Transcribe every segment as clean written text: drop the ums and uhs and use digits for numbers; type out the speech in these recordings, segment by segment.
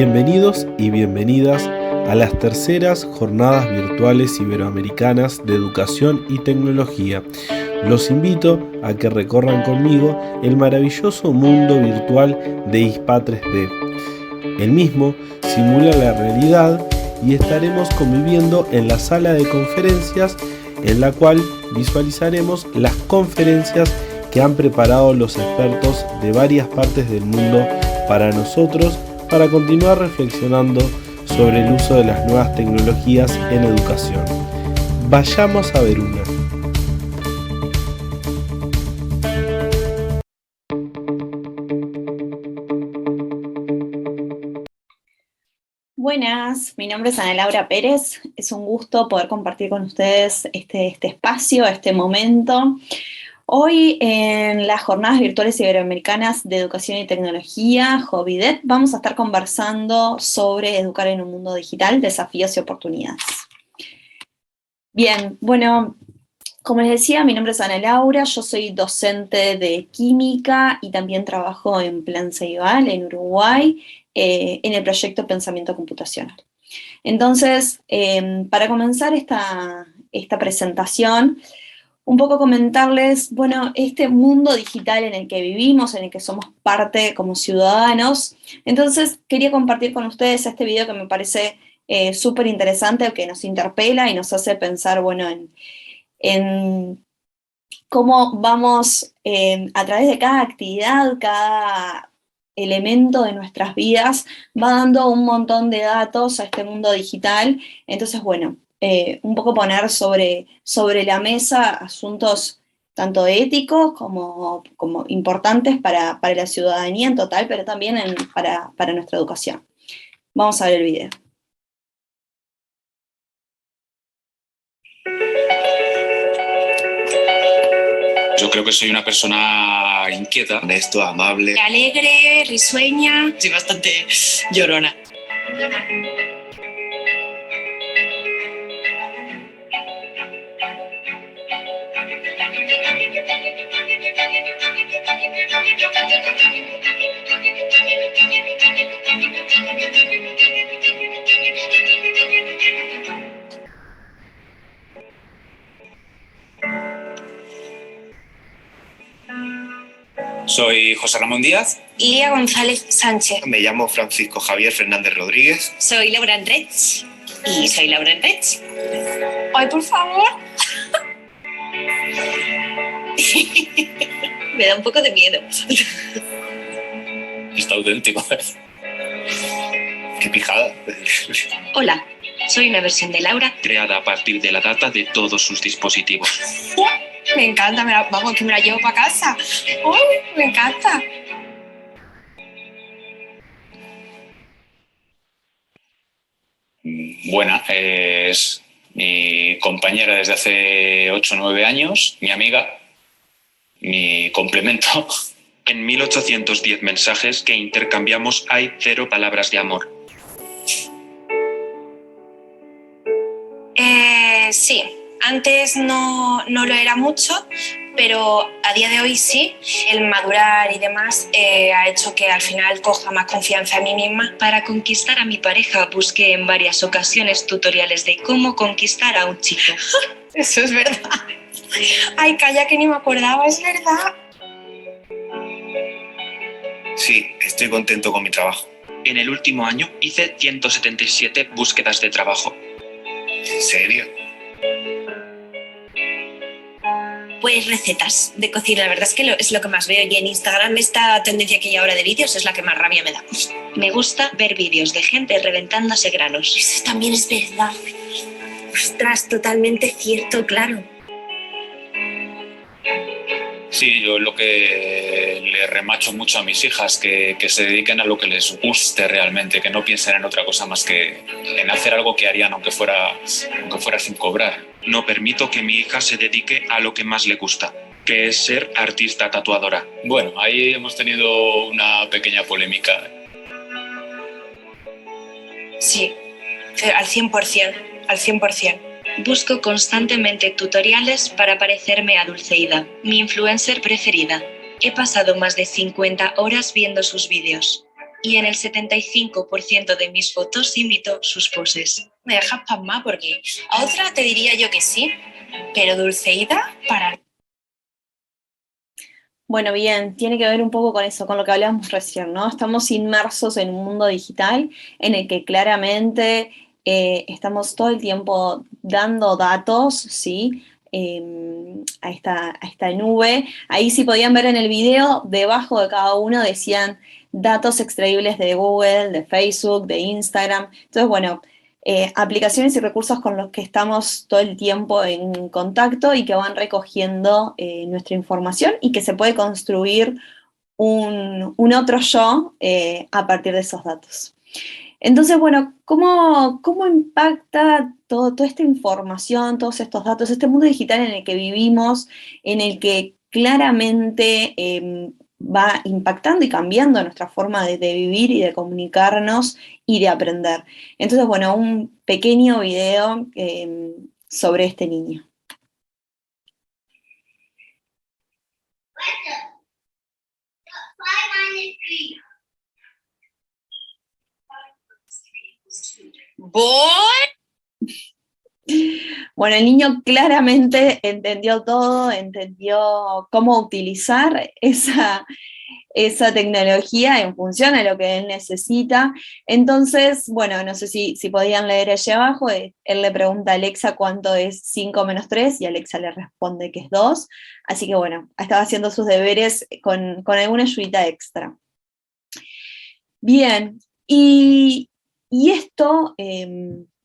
Bienvenidos y bienvenidas a las terceras jornadas virtuales iberoamericanas de educación y tecnología. Los invito a que recorran conmigo el maravilloso mundo virtual de ISPA 3D. El mismo simula la realidad y estaremos conviviendo en la sala de conferencias en la cual visualizaremos las conferencias que han preparado los expertos de varias partes del mundo para nosotros para continuar reflexionando sobre el uso de las nuevas tecnologías en educación. Vayamos a ver una. Buenas, mi nombre es Ana Laura Pérez. Es un gusto poder compartir con ustedes este espacio, este momento. Hoy en las Jornadas Virtuales Iberoamericanas de Educación y Tecnología, JOVIDET, vamos a estar conversando sobre educar en un mundo digital, desafíos y oportunidades. Bien, bueno, como les decía, mi nombre es Ana Laura, yo soy docente de química y también trabajo en Plan Ceibal, en Uruguay, en el proyecto Pensamiento Computacional. Entonces, para comenzar esta presentación, un poco comentarles, bueno, este mundo digital en el que vivimos, en el que somos parte como ciudadanos. Entonces, quería compartir con ustedes este video que me parece súper interesante, que nos interpela y nos hace pensar, bueno, en cómo vamos a través de cada actividad, cada elemento de nuestras vidas, va dando un montón de datos a este mundo digital. Entonces, bueno, un poco poner sobre la mesa asuntos tanto éticos como importantes para la ciudadanía en total, pero también para nuestra educación. Vamos a ver el video. Yo creo que soy una persona inquieta, honesto, amable, alegre, risueña, soy bastante llorona. Soy José Ramón Díaz. Ilia González Sánchez. Me llamo Francisco Javier Fernández Rodríguez. Soy Laura Enrech. Y soy Laura Enrech. Ay, por favor. Me da un poco de miedo. Está auténtico. ¡Qué pijada! Hola, soy una versión de Laura Creada a partir de la data de todos sus dispositivos. Me encanta, vamos, que me la llevo para casa. ¡Uy, me encanta! Buena, es mi compañera desde hace 8 o 9 años, mi amiga, mi complemento. En 1810 mensajes que intercambiamos hay 0 palabras de amor. Sí, antes no lo era mucho, pero a día de hoy sí. El madurar y demás ha hecho que al final coja más confianza en mí misma. Para conquistar a mi pareja busqué en varias ocasiones tutoriales de cómo conquistar a un chico. Eso es verdad. Ay, calla, que ni me acordaba, es verdad. Sí, estoy contento con mi trabajo. En el último año hice 177 búsquedas de trabajo. ¿En serio? Pues recetas de cocina, la verdad es que es lo que más veo. Y en Instagram esta tendencia que hay ahora de vídeos es la que más rabia me da. Me gusta ver vídeos de gente reventándose granos. Eso también es verdad. Ostras, totalmente cierto, claro. Sí, yo lo que le remacho mucho a mis hijas, que se dediquen a lo que les guste realmente, que no piensen en otra cosa más que en hacer algo que harían aunque fuera sin cobrar. No permito que mi hija se dedique a lo que más le gusta, que es ser artista tatuadora. Bueno, ahí hemos tenido una pequeña polémica. Sí, al 100%, al 100%. Busco constantemente tutoriales para parecerme a Dulceida, mi influencer preferida. He pasado más de 50 horas viendo sus vídeos. y en el 75% de mis fotos imito sus poses. Me dejas pasmada porque a otra te diría yo que sí, pero Dulceida para... Bueno, bien, tiene que ver un poco con eso, con lo que hablábamos recién, ¿no? Estamos inmersos en un mundo digital en el que claramente estamos todo el tiempo dando datos, ¿sí? A esta nube. Ahí sí podían ver en el video, debajo de cada uno decían datos extraíbles de Google, de Facebook, de Instagram. Entonces, bueno, aplicaciones y recursos con los que estamos todo el tiempo en contacto y que van recogiendo nuestra información y que se puede construir un otro yo a partir de esos datos. Entonces, bueno, ¿cómo impacta toda esta información, todos estos datos, este mundo digital en el que vivimos, en el que claramente va impactando y cambiando nuestra forma de vivir y de comunicarnos y de aprender? Entonces, bueno, un pequeño video sobre este niño. Bueno, el niño claramente entendió todo, entendió cómo utilizar esa tecnología en función a lo que él necesita. Entonces, bueno, no sé si podían leer allí abajo, él le pregunta a Alexa cuánto es 5 menos 3 y Alexa le responde que es 2. Así que bueno, estaba haciendo sus deberes con alguna ayudita extra. Bien, y esto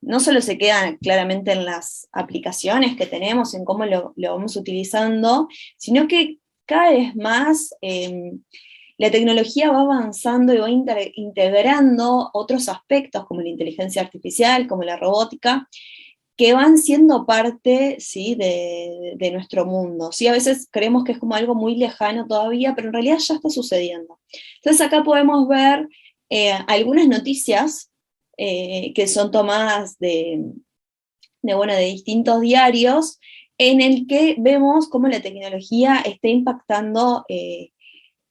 no solo se queda claramente en las aplicaciones que tenemos, en cómo lo vamos utilizando, sino que cada vez más la tecnología va avanzando y va integrando otros aspectos como la inteligencia artificial, como la robótica, que van siendo parte, ¿sí?, de nuestro mundo. ¿Sí? A veces creemos que es como algo muy lejano todavía, pero en realidad ya está sucediendo. Entonces acá podemos ver algunas noticias que son tomadas de distintos diarios, en el que vemos cómo la tecnología está impactando en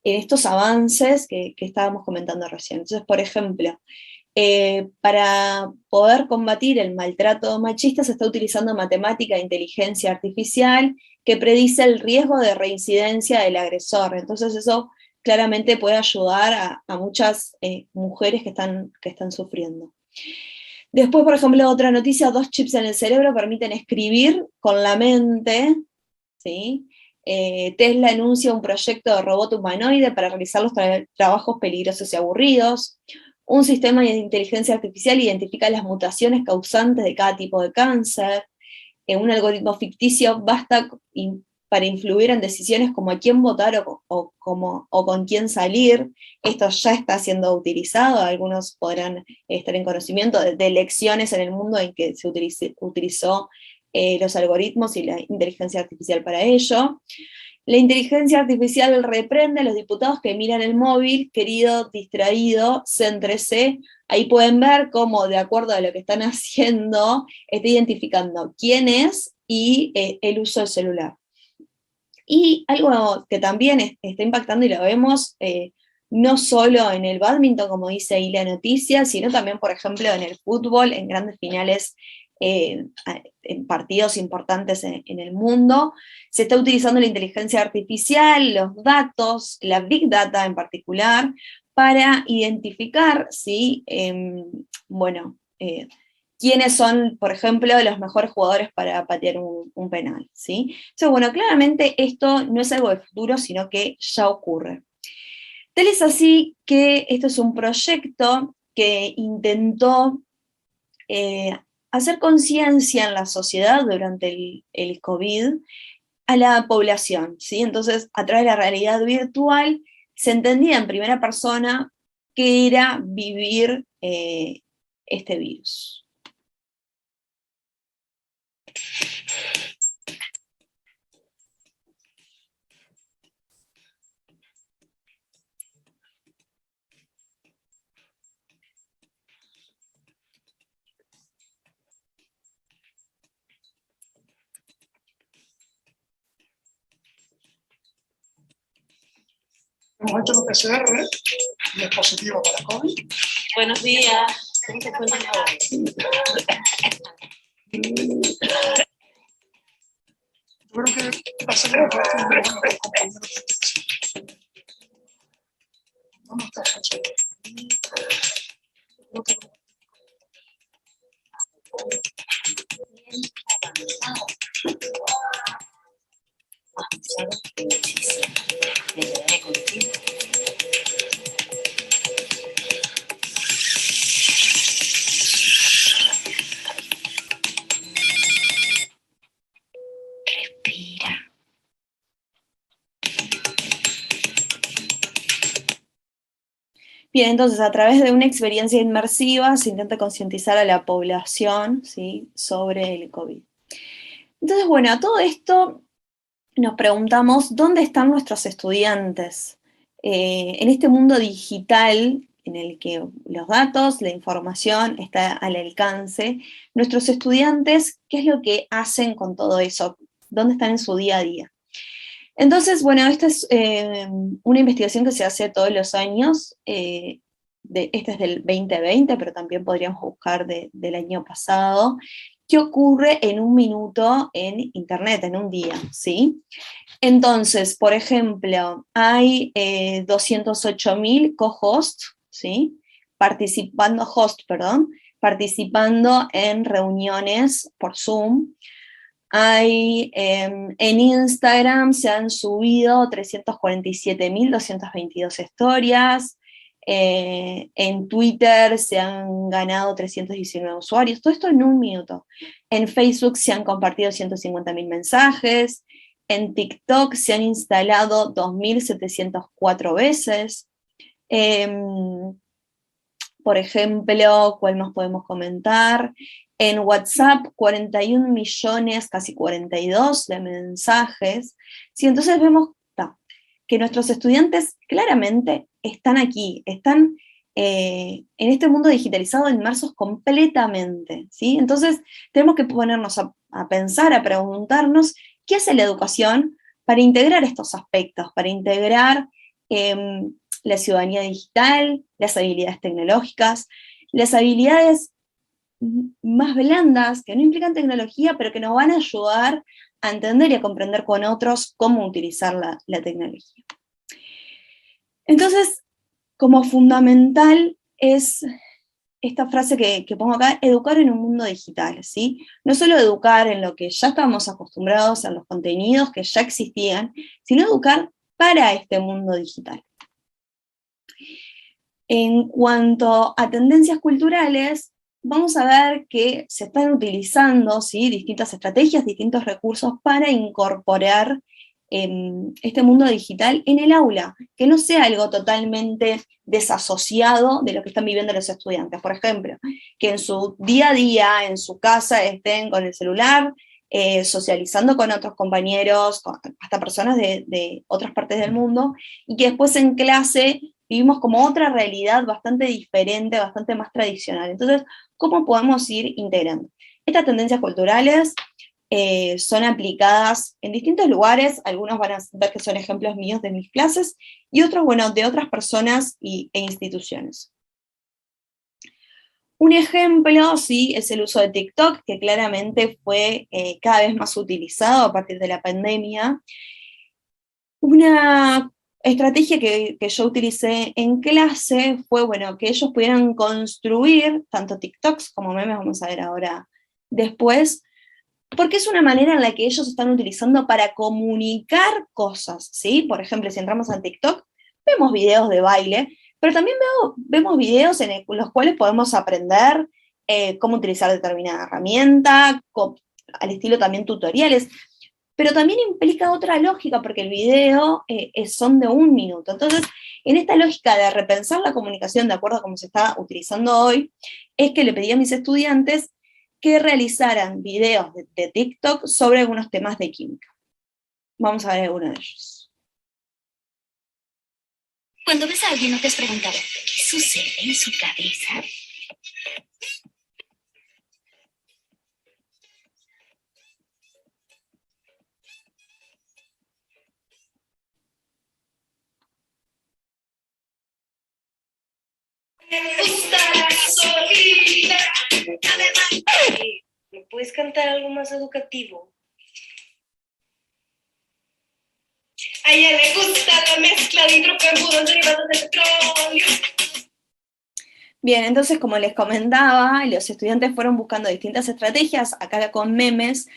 estos avances que estábamos comentando recién. Entonces, por ejemplo, para poder combatir el maltrato machista se está utilizando matemática e inteligencia artificial que predice el riesgo de reincidencia del agresor. Entonces eso claramente puede ayudar a muchas mujeres que están sufriendo. Después, por ejemplo, otra noticia: 2 chips en el cerebro permiten escribir con la mente, ¿sí? Tesla anuncia un proyecto de robot humanoide para realizar los trabajos peligrosos y aburridos. Un sistema de inteligencia artificial identifica las mutaciones causantes de cada tipo de cáncer. Un algoritmo ficticio basta para influir en decisiones como a quién votar o con quién salir. Esto ya está siendo utilizado, algunos podrán estar en conocimiento de elecciones en el mundo en que se utilizó los algoritmos y la inteligencia artificial para ello. La inteligencia artificial reprende a los diputados que miran el móvil, querido distraído, céntrese. Ahí pueden ver cómo, de acuerdo a lo que están haciendo, está identificando quién es y el uso del celular. Y algo que también está impactando y lo vemos no solo en el bádminton, como dice ahí la noticia, sino también, por ejemplo, en el fútbol, en grandes finales, en partidos importantes en el mundo. Se está utilizando la inteligencia artificial, los datos, la Big Data en particular, para identificar, ¿sí? Quiénes son, por ejemplo, los mejores jugadores para patear un penal, ¿sí? Entonces, bueno, claramente esto no es algo de futuro, sino que ya ocurre. Tal es así que esto es un proyecto que intentó hacer conciencia en la sociedad durante el COVID a la población, ¿sí? Entonces, a través de la realidad virtual, se entendía en primera persona qué era vivir este virus. Hemos hecho un PCR y es positivo para COVID. Buenos días. ¿Cómo se encuentran ahora? Yo creo que va a ser mejor que un compañero de extensión. Vamos a estar Muchísimo. Me quedaré contigo. Respira. Bien, entonces a través de una experiencia inmersiva se intenta concientizar a la población, ¿sí?, sobre el COVID. Entonces, bueno, a todo esto nos preguntamos, ¿dónde están nuestros estudiantes? En este mundo digital en el que los datos, la información está al alcance, nuestros estudiantes, ¿qué es lo que hacen con todo eso? ¿Dónde están en su día a día? Entonces, bueno, esta es una investigación que se hace todos los años, esta es del 2020, pero también podríamos buscar del año pasado. ¿Qué ocurre en un minuto en Internet, en un día? ¿Sí? Entonces, por ejemplo, hay 208.000 co-hosts, ¿sí?, participando en reuniones por Zoom. Hay, en Instagram se han subido 347.222 historias, en Twitter se han ganado 319 usuarios, todo esto en un minuto. En Facebook se han compartido 150.000 mensajes, en TikTok se han instalado 2.704 veces. Por ejemplo, ¿cuál más podemos comentar? En WhatsApp, 41 millones, casi 42 de mensajes. Sí, entonces vemos que nuestros estudiantes claramente están aquí, están en este mundo digitalizado inmersos completamente, ¿sí? Entonces tenemos que ponernos a pensar, a preguntarnos, ¿qué hace la educación para integrar estos aspectos, para integrar la ciudadanía digital, las habilidades tecnológicas, las habilidades más blandas, que no implican tecnología, pero que nos van a ayudar a entender y a comprender con otros cómo utilizar la tecnología? Entonces, como fundamental es esta frase que pongo acá, educar en un mundo digital, ¿sí? No solo educar en lo que ya estábamos acostumbrados, en los contenidos que ya existían, sino educar para este mundo digital. En cuanto a tendencias culturales, vamos a ver que se están utilizando, ¿sí?, distintas estrategias, distintos recursos para incorporar este mundo digital en el aula, que no sea algo totalmente desasociado de lo que están viviendo los estudiantes. Por ejemplo, que en su día a día, en su casa, estén con el celular, socializando con otros compañeros, hasta personas de otras partes del mundo, y que después en clase vivimos como otra realidad bastante diferente, bastante más tradicional. Entonces, ¿cómo podemos ir integrando? Estas tendencias culturales son aplicadas en distintos lugares, algunos van a ver que son ejemplos míos de mis clases, y otros, bueno, de otras personas e instituciones. Un ejemplo, sí, es el uso de TikTok, que claramente fue cada vez más utilizado a partir de la pandemia. Una estrategia que yo utilicé en clase fue, bueno, que ellos pudieran construir tanto TikToks como memes, vamos a ver ahora después, porque es una manera en la que ellos están utilizando para comunicar cosas, ¿sí? Por ejemplo, si entramos a TikTok, vemos videos de baile, pero también vemos videos en los cuales podemos aprender cómo utilizar determinada herramienta, al estilo también tutoriales, pero también implica otra lógica, porque el video son de 1 minuto. Entonces, en esta lógica de repensar la comunicación de acuerdo a cómo se está utilizando hoy, es que le pedí a mis estudiantes que realizaran videos de TikTok sobre algunos temas de química. Vamos a ver alguno de ellos. Cuando ves a alguien, ¿no te has preguntado qué sucede en su cabeza? ¿Me puedes cantar algo más educativo? A ella le gusta la mezcla de hidrocarburos derivados del petróleo. Bien, entonces como les comentaba, los estudiantes fueron buscando distintas estrategias, acá con memes,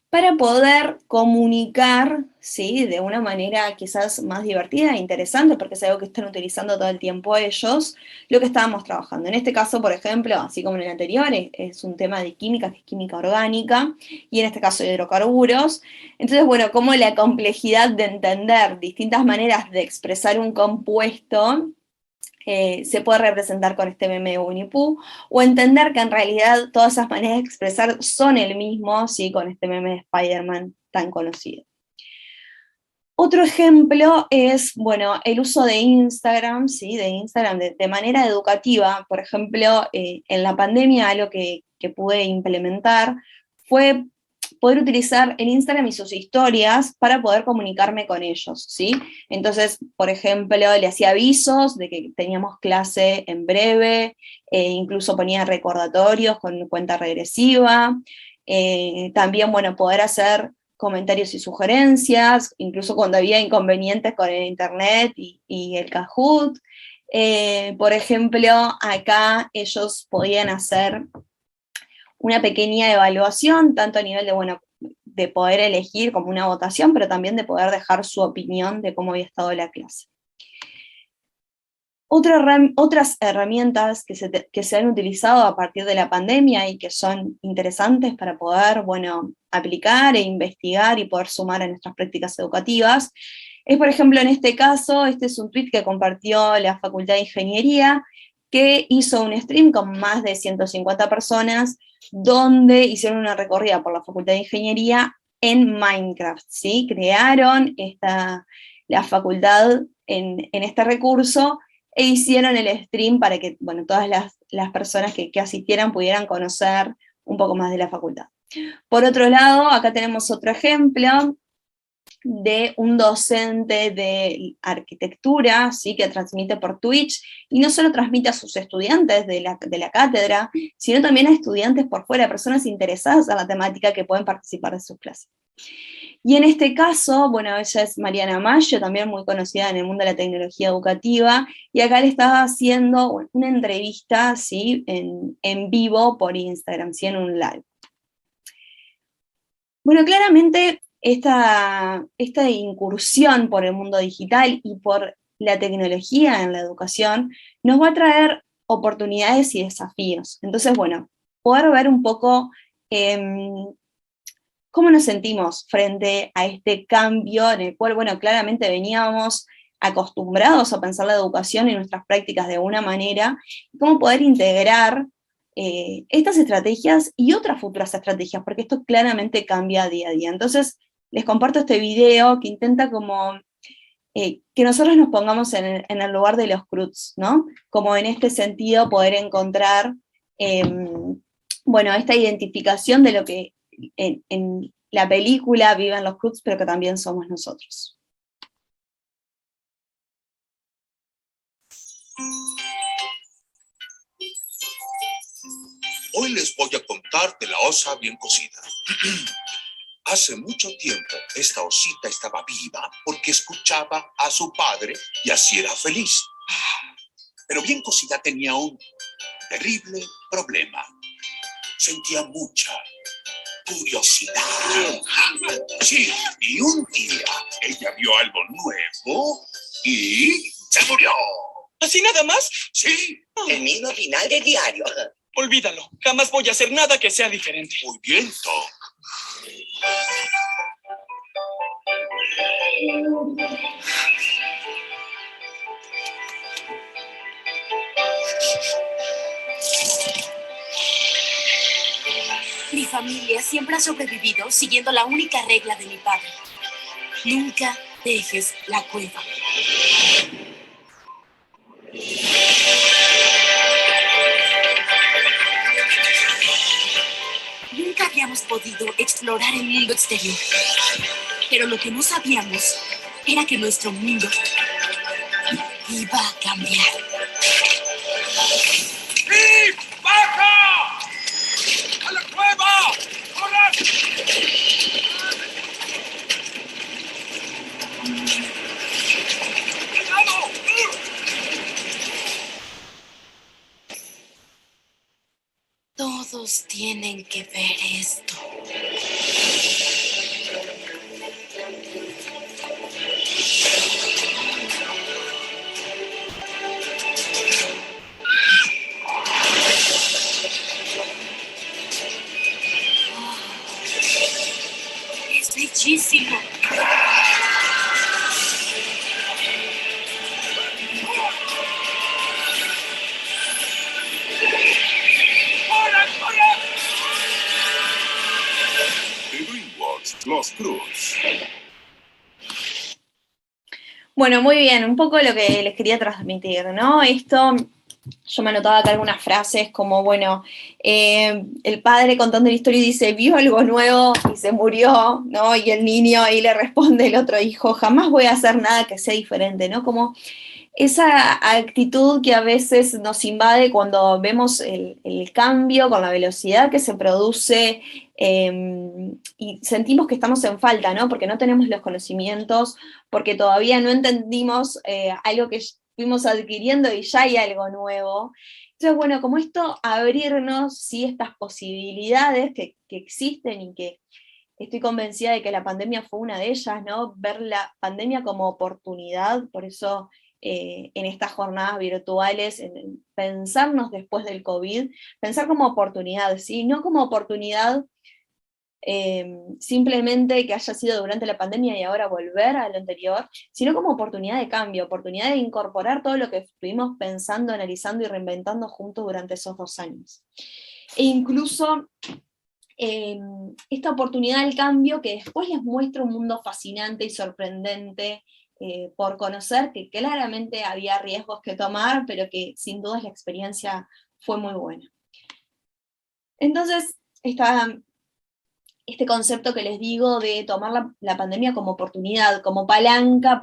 para poder comunicar, ¿sí?, de una manera quizás más divertida e interesante, porque es algo que están utilizando todo el tiempo ellos, lo que estábamos trabajando. En este caso, por ejemplo, así como en el anterior, es un tema de química, que es química orgánica, y en este caso de hidrocarburos. Entonces, bueno, como la complejidad de entender distintas maneras de expresar un compuesto se puede representar con este meme de Winnie Pooh, o entender que en realidad todas esas maneras de expresar son el mismo, ¿sí?, con este meme de Spider-Man tan conocido. Otro ejemplo es, bueno, el uso de Instagram, ¿sí?, de Instagram de manera educativa. Por ejemplo, en la pandemia algo que pude implementar fue poder utilizar el Instagram y sus historias para poder comunicarme con ellos, ¿sí? Entonces, por ejemplo, le hacía avisos de que teníamos clase en breve, incluso ponía recordatorios con cuenta regresiva, también, bueno, poder hacer comentarios y sugerencias, incluso cuando había inconvenientes con el internet y el Kahoot. Por ejemplo, acá ellos podían hacer una pequeña evaluación, tanto a nivel de, bueno, de poder elegir como una votación, pero también de poder dejar su opinión de cómo había estado la clase. Otras herramientas que se han utilizado a partir de la pandemia y que son interesantes para poder, bueno, aplicar e investigar y poder sumar a nuestras prácticas educativas, es, por ejemplo, en este caso, este es un tweet que compartió la Facultad de Ingeniería, que hizo un stream con más de 150 personas, donde hicieron una recorrida por la Facultad de Ingeniería en Minecraft, ¿sí? Crearon la facultad en este recurso, e hicieron el stream para que, bueno, todas las personas que asistieran pudieran conocer un poco más de la facultad. Por otro lado, acá tenemos otro ejemplo de un docente de arquitectura, ¿sí?, que transmite por Twitch, y no solo transmite a sus estudiantes de la cátedra, sino también a estudiantes por fuera, personas interesadas en la temática que pueden participar de sus clases. Y en este caso, bueno, ella es Mariana Mayo, también muy conocida en el mundo de la tecnología educativa, y acá le estaba haciendo una entrevista, ¿sí?, en vivo por Instagram, ¿sí?, en un live. Bueno, claramente esta incursión por el mundo digital y por la tecnología en la educación nos va a traer oportunidades y desafíos. Entonces, bueno, poder ver un poco cómo nos sentimos frente a este cambio en el cual, bueno, claramente veníamos acostumbrados a pensar la educación y nuestras prácticas de una manera, y cómo poder integrar estas estrategias y otras futuras estrategias, porque esto claramente cambia día a día. Entonces, les comparto este video que intenta como que nosotros nos pongamos en el lugar de los Croods, ¿no? Como en este sentido poder encontrar, bueno, esta identificación de lo que en la película viven los Croods, pero que también somos nosotros. Hoy les voy a contar de la osa bien cocida. Hace mucho tiempo, esta osita estaba viva porque escuchaba a su padre y así era feliz. Pero bien cocida tenía un terrible problema. Sentía mucha curiosidad. Sí, y un día ella vio algo nuevo y se murió. ¿Así nada más? Sí. El mismo final del diario. Olvídalo, jamás voy a hacer nada que sea diferente. Muy bien, Tom. Mi familia siempre ha sobrevivido siguiendo la única regla de mi padre. Nunca dejes la cueva. Nunca habíamos podido explorar el mundo exterior. Pero lo que no sabíamos era que nuestro mundo iba a cambiar. Todos tienen que ver esto. Es bellísimo. Los Cruz. Bueno, muy bien, un poco lo que les quería transmitir, ¿no? Esto, yo me anotaba acá algunas frases como, bueno, el padre contando la historia y dice, vio algo nuevo y se murió, ¿no? Y el niño ahí le responde el otro hijo, jamás voy a hacer nada que sea diferente, ¿no? Como esa actitud que a veces nos invade cuando vemos el cambio con la velocidad que se produce y sentimos que estamos en falta, ¿no? Porque no tenemos los conocimientos, porque todavía no entendimos algo que fuimos adquiriendo y ya hay algo nuevo. Entonces, bueno, como esto, abrirnos, ¿sí? Estas posibilidades que existen y que estoy convencida de que la pandemia fue una de ellas, ¿no? Ver la pandemia como oportunidad, por eso en estas jornadas virtuales, en pensarnos después del COVID, pensar como oportunidad, ¿sí? No como oportunidad simplemente que haya sido durante la pandemia y ahora volver a lo anterior, sino como oportunidad de cambio, oportunidad de incorporar todo lo que estuvimos pensando, analizando y reinventando juntos durante esos 2 años. E incluso esta oportunidad del cambio que después les muestra un mundo fascinante y sorprendente por conocer, que claramente había riesgos que tomar, pero que sin duda la experiencia fue muy buena. Entonces, este concepto que les digo de tomar la pandemia como oportunidad, como palanca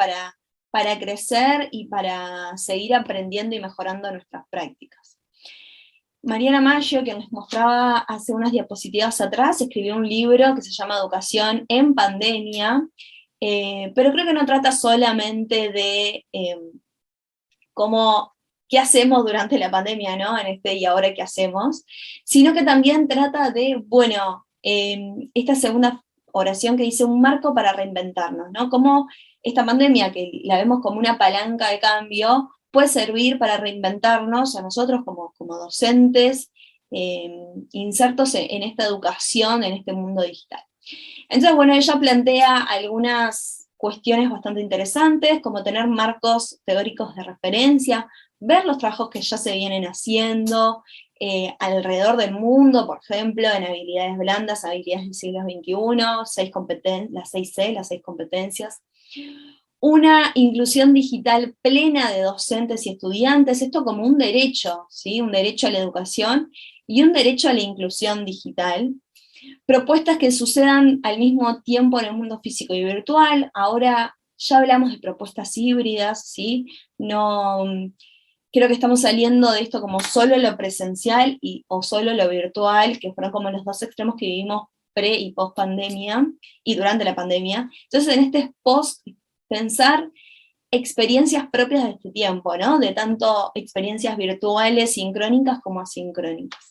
para crecer y para seguir aprendiendo y mejorando nuestras prácticas. Mariana Maggio, que les mostraba hace unas diapositivas atrás, escribió un libro que se llama Educación en Pandemia, pero creo que no trata solamente de qué hacemos durante la pandemia, ¿no? En y ahora qué hacemos, sino que también trata de, bueno, esta segunda oración que dice un marco para reinventarnos, ¿no? Cómo esta pandemia, que la vemos como una palanca de cambio, puede servir para reinventarnos a nosotros como docentes, insertos en esta educación, en este mundo digital. Entonces, bueno, ella plantea algunas cuestiones bastante interesantes, como tener marcos teóricos de referencia, ver los trabajos que ya se vienen haciendo alrededor del mundo, por ejemplo, en habilidades blandas, habilidades del siglo XXI, las 6C, las 6 competencias. Una inclusión digital plena de docentes y estudiantes, esto como un derecho, ¿sí? Un derecho a la educación y un derecho a la inclusión digital. Propuestas que sucedan al mismo tiempo en el mundo físico y virtual. Ahora ya hablamos de propuestas híbridas, ¿sí? No, creo que estamos saliendo de esto como solo lo presencial o solo lo virtual, que fueron como los 2 extremos que vivimos pre y post pandemia, y durante la pandemia. Entonces en este post, pensar experiencias propias de este tiempo, ¿no? De tanto experiencias virtuales, sincrónicas como asincrónicas.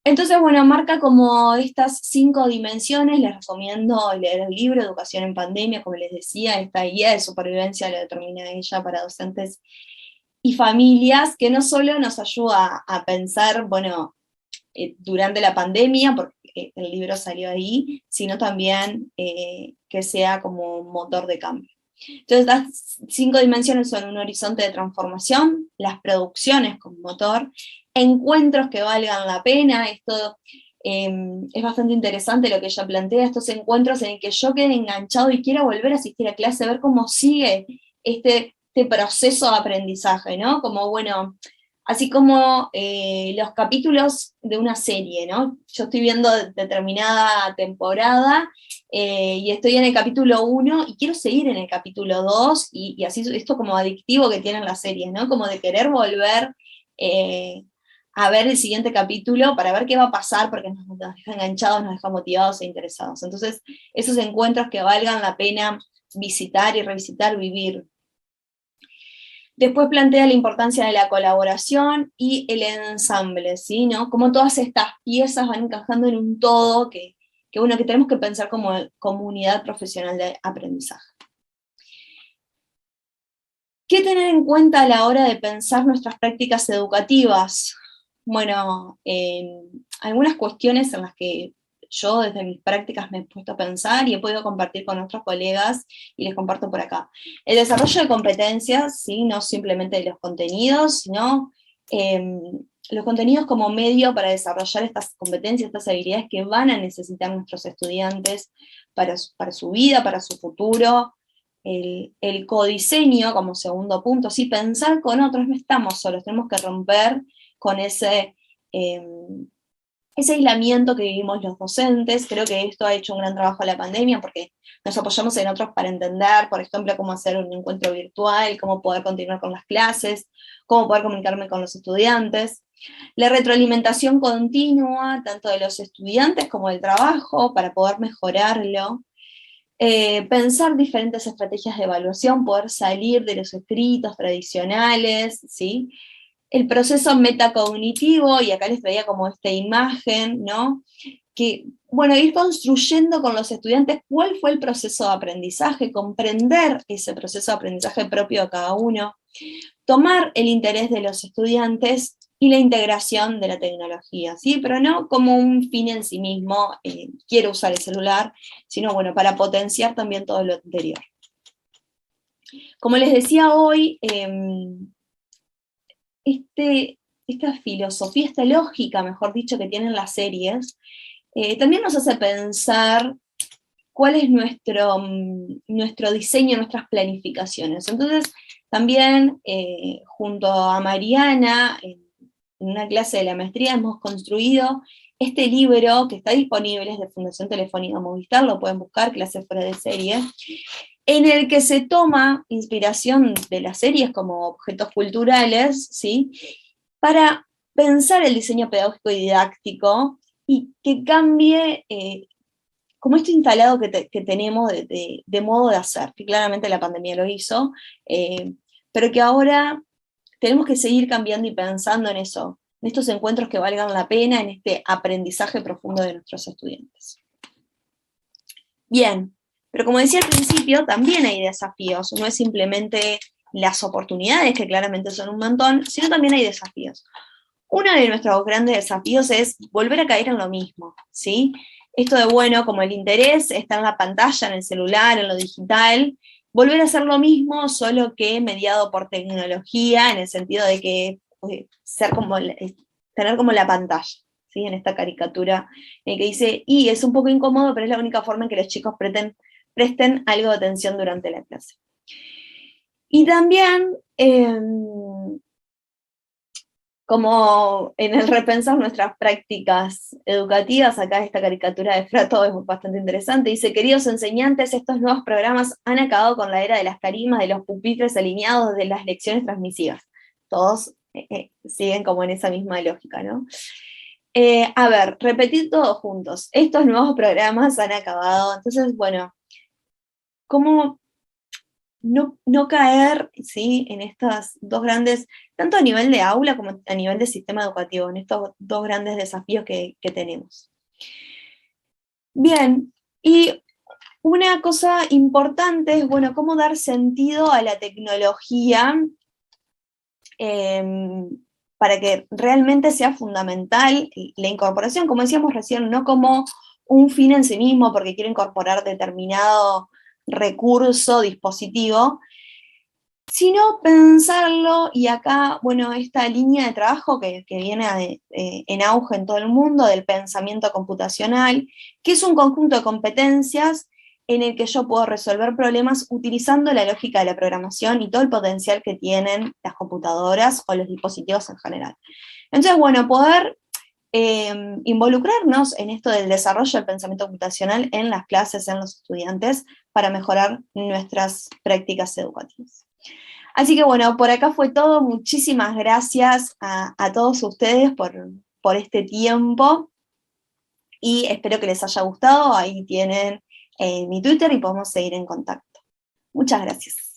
Entonces, bueno, marca como estas 5 dimensiones, les recomiendo leer el libro Educación en Pandemia, como les decía, esta guía de supervivencia la determina ella para docentes y familias, que no solo nos ayuda a pensar, bueno, durante la pandemia, porque el libro salió ahí, sino también que sea como un motor de cambio. Entonces, las 5 dimensiones son un horizonte de transformación, las producciones como motor, encuentros que valgan la pena. Esto es bastante interesante lo que ella plantea, estos encuentros en el que yo quede enganchado y quiera volver a asistir a clase, ver cómo sigue este proceso de aprendizaje, ¿no? Como, bueno, así como los capítulos de una serie, ¿no? Yo estoy viendo determinada temporada, y estoy en el capítulo 1 y quiero seguir en el capítulo 2, y así esto como adictivo que tienen las series, ¿no? Como de querer volver a ver el siguiente capítulo para ver qué va a pasar, porque nos deja enganchados, nos deja motivados e interesados. Entonces, esos encuentros que valgan la pena visitar y revisitar, vivir. Después plantea la importancia de la colaboración y el ensamble, ¿sí? ¿No? Cómo todas estas piezas van encajando en un todo que tenemos que pensar como comunidad profesional de aprendizaje. ¿Qué tener en cuenta a la hora de pensar nuestras prácticas educativas? Bueno, algunas cuestiones en las que yo desde mis prácticas me he puesto a pensar y he podido compartir con otros colegas y les comparto por acá. El desarrollo de competencias, ¿sí? No simplemente de los contenidos, sino los contenidos como medio para desarrollar estas competencias, estas habilidades que van a necesitar nuestros estudiantes para su vida, para su futuro. El codiseño como segundo punto, sí, pensar con otros, no estamos solos, tenemos que romper con ese aislamiento que vivimos los docentes. Creo que esto ha hecho un gran trabajo la pandemia, porque nos apoyamos en otros para entender, por ejemplo, cómo hacer un encuentro virtual, cómo poder continuar con las clases, cómo poder comunicarme con los estudiantes. La retroalimentación continua, tanto de los estudiantes como del trabajo, para poder mejorarlo. Pensar diferentes estrategias de evaluación, poder salir de los escritos tradicionales, ¿sí? El proceso metacognitivo, y acá les traía como esta imagen, ¿no? Que, bueno, ir construyendo con los estudiantes cuál fue el proceso de aprendizaje, comprender ese proceso de aprendizaje propio de cada uno, tomar el interés de los estudiantes y la integración de la tecnología, ¿sí? Pero no como un fin en sí mismo, quiero usar el celular, sino, bueno, para potenciar también todo lo anterior. Como les decía hoy, esta filosofía, esta lógica, mejor dicho, que tienen las series, también nos hace pensar cuál es nuestro diseño, nuestras planificaciones. Entonces, también, junto a Mariana, en una clase de la maestría, hemos construido este libro que está disponible, es de Fundación Telefónica Movistar, lo pueden buscar, Clases Fuera de Serie, en el que se toma inspiración de las series como objetos culturales, ¿sí? Para pensar el diseño pedagógico y didáctico, y que cambie como esto instalado que tenemos de modo de hacer, que claramente la pandemia lo hizo, pero que ahora tenemos que seguir cambiando y pensando en eso, en estos encuentros que valgan la pena, en este aprendizaje profundo de nuestros estudiantes. Bien, pero como decía al principio, también hay desafíos, no es simplemente las oportunidades, que claramente son un montón, sino también hay desafíos. Uno de nuestros grandes desafíos es volver a caer en lo mismo, ¿sí? Esto de, bueno, como el interés está en la pantalla, en el celular, en lo digital, volver a hacer lo mismo, solo que mediado por tecnología, en el sentido de que tener como la pantalla, ¿sí? En esta caricatura que dice, y es un poco incómodo, pero es la única forma en que los chicos presten algo de atención durante la clase. Y también, como en el repensar nuestras prácticas educativas, acá esta caricatura de Frato es bastante interesante, dice, queridos enseñantes, estos nuevos programas han acabado con la era de las tarimas, de los pupitres alineados, de las lecciones transmisivas. Todos siguen como en esa misma lógica, ¿no? A ver, repetir todos juntos, estos nuevos programas han acabado, entonces, bueno, ¿cómo no caer, ¿sí? En estas dos grandes, tanto a nivel de aula como a nivel de sistema educativo, en estos dos grandes desafíos que tenemos? Bien, y una cosa importante es, bueno, cómo dar sentido a la tecnología para que realmente sea fundamental la incorporación, como decíamos recién, no como un fin en sí mismo porque quiero incorporar determinado recurso, dispositivo, sino pensarlo, y acá, bueno, esta línea de trabajo que viene en auge en todo el mundo, del pensamiento computacional, que es un conjunto de competencias en el que yo puedo resolver problemas utilizando la lógica de la programación y todo el potencial que tienen las computadoras o los dispositivos en general. Entonces, bueno, poder involucrarnos en esto del desarrollo del pensamiento computacional en las clases, en los estudiantes, para mejorar nuestras prácticas educativas. Así que bueno, por acá fue todo. Muchísimas gracias a todos ustedes por este tiempo, y espero que les haya gustado. Ahí tienen mi Twitter y podemos seguir en contacto. Muchas gracias.